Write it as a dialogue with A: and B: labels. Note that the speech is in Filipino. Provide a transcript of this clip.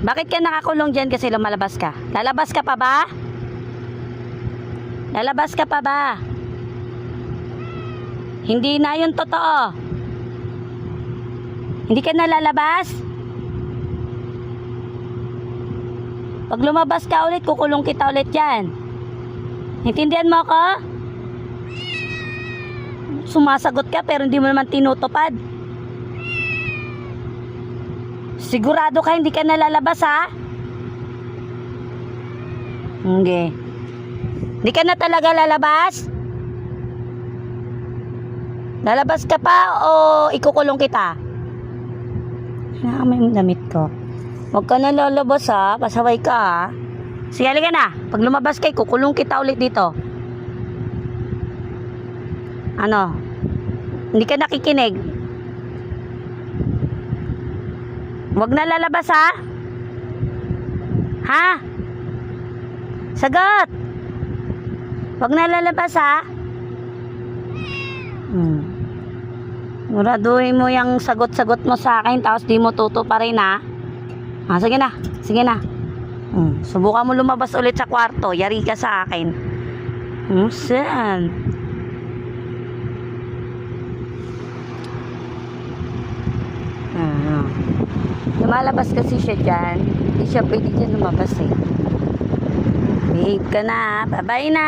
A: Bakit ka nakakulong dyan kasi lumalabas ka? Lalabas ka pa ba? Lalabas ka pa ba? Hindi na yun totoo. Hindi ka na lalabas? Pag lumabas ka ulit, kukulong kita ulit yan. Intindihan mo ako? Sumasagot ka pero hindi mo naman tinutupad. Sigurado ka hindi ka nalalabas, ha? Hindi. Hindi ka na talaga lalabas? Lalabas ka pa o ikukulong kita? May damit ko. Huwag ka na lalabas, ha? Pasaway ka, ha? Sige, halika na. Pag lumabas ka, kukulong kita ulit dito. Ano? Hindi ka nakikinig. Huwag na lalabas, ha? Ha? Sagot! Huwag na lalabas, ha? Muraduhin mo yung sagot-sagot mo sa akin, tapos di mo tutuparin, ha? Sige na. Sige na. Subukan mo lumabas ulit sa kwarto. Yari ka sa akin. Saan? Lumalabas kasi siya dyan. Hindi siya pwede dyan lumabas, eh. Babe ka na. Bye-bye na.